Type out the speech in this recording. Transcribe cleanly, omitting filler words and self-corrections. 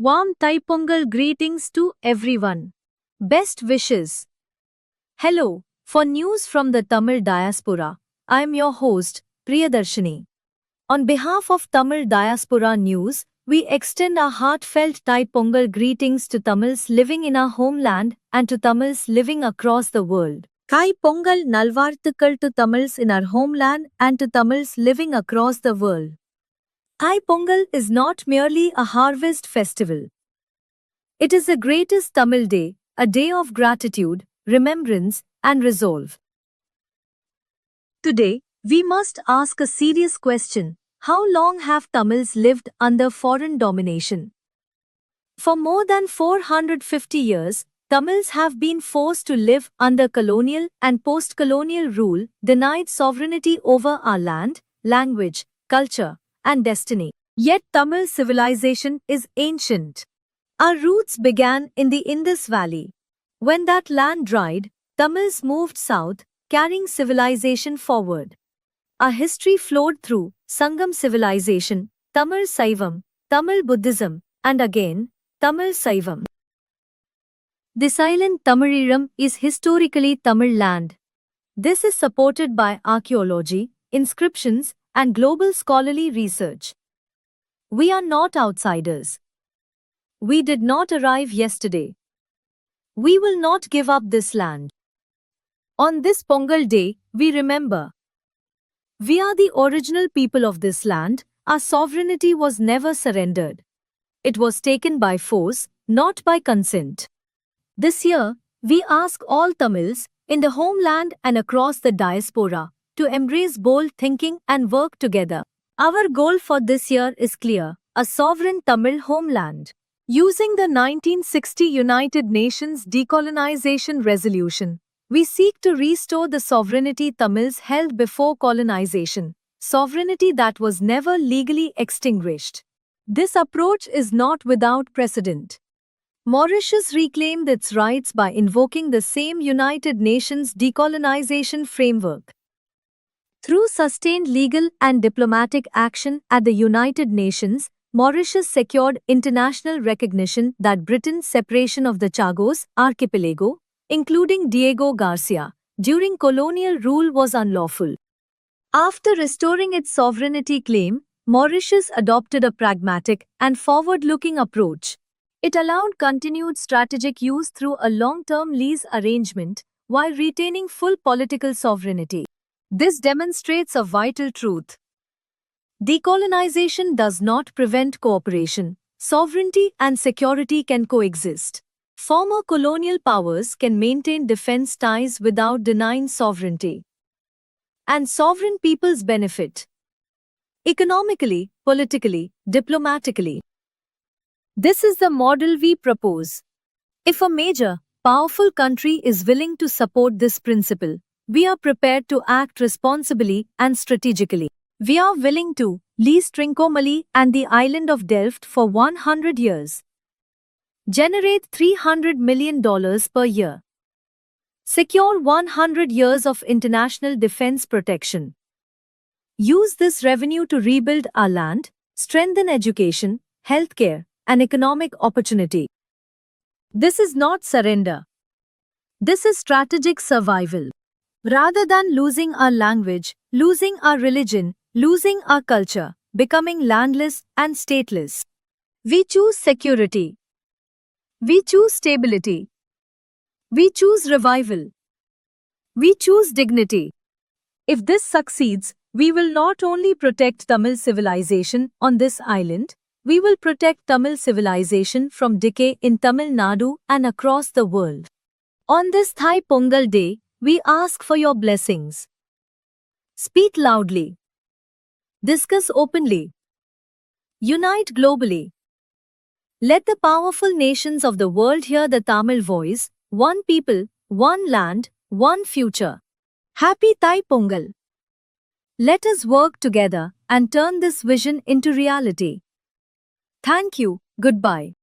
Warm Thai-Pongal greetings to everyone. Best wishes. Hello, for news from the Tamil diaspora, I am your host, Priyadarshini. On behalf of Tamil Diaspora News, we extend our heartfelt Thai-Pongal greetings to Tamils living in our homeland and to Tamils living across the world. Thai-Pongal Nalvarthukal to Tamils in our homeland and to Tamils living across the world. Thai-Pongal is not merely a harvest festival. It is the greatest Tamil day, a day of gratitude, remembrance, and resolve. Today, we must ask a serious question. How long have Tamils lived under foreign domination? For more than 450 years, Tamils have been forced to live under colonial and post-colonial rule, denied sovereignty over our land, language, culture, and destiny. Yet Tamil civilization is ancient. Our roots began in the Indus Valley. When that land dried, Tamils moved south, carrying civilization forward. Our history flowed through Sangam civilization, Tamil Saivam, Tamil Buddhism, and again, Tamil Saivam. This island Tamiziram is historically Tamil land. This is supported by archaeology, inscriptions, and global scholarly research. We are not outsiders. We did not arrive yesterday. We will not give up this land. On this Pongal day, we remember. We are the original people of this land. Our sovereignty was never surrendered. It was taken by force, not by consent. This year, we ask all Tamils, in the homeland and across the diaspora, to embrace bold thinking and work together. Our goal for this year is clear, a sovereign Tamil homeland. Using the 1960 United Nations Decolonization Resolution, we seek to restore the sovereignty Tamils held before colonization, sovereignty that was never legally extinguished. This approach is not without precedent. Mauritius reclaimed its rights by invoking the same United Nations decolonization framework. Through sustained legal and diplomatic action at the United Nations, Mauritius secured international recognition that Britain's separation of the Chagos archipelago, including Diego Garcia, during colonial rule was unlawful. After restoring its sovereignty claim, Mauritius adopted a pragmatic and forward-looking approach. It allowed continued strategic use through a long-term lease arrangement while retaining full political sovereignty. This demonstrates a vital truth. Decolonization does not prevent cooperation. Sovereignty and security can coexist. Former colonial powers can maintain defense ties without denying sovereignty. And sovereign peoples benefit economically, politically, diplomatically. This is the model we propose. If a major, powerful country is willing to support this principle, we are prepared to act responsibly and strategically. We are willing to lease Trincomalee and the island of Delft for 100 years. Generate $300 million per year. Secure 100 years of international defense protection. Use this revenue to rebuild our land, strengthen education, healthcare, and economic opportunity. This is not surrender. This is strategic survival. Rather than losing our language, losing our religion, losing our culture, becoming landless and stateless, we choose security. We choose stability. We choose revival. We choose dignity. If this succeeds, we will not only protect Tamil civilization on this island, we will protect Tamil civilization from decay in Tamil Nadu and across the world. On this Thai Pongal day, we ask for your blessings. Speak loudly. Discuss openly. Unite globally. Let the powerful nations of the world hear the Tamil voice, one people, one land, one future. Happy Thai Pongal. Let us work together and turn this vision into reality. Thank you. Goodbye.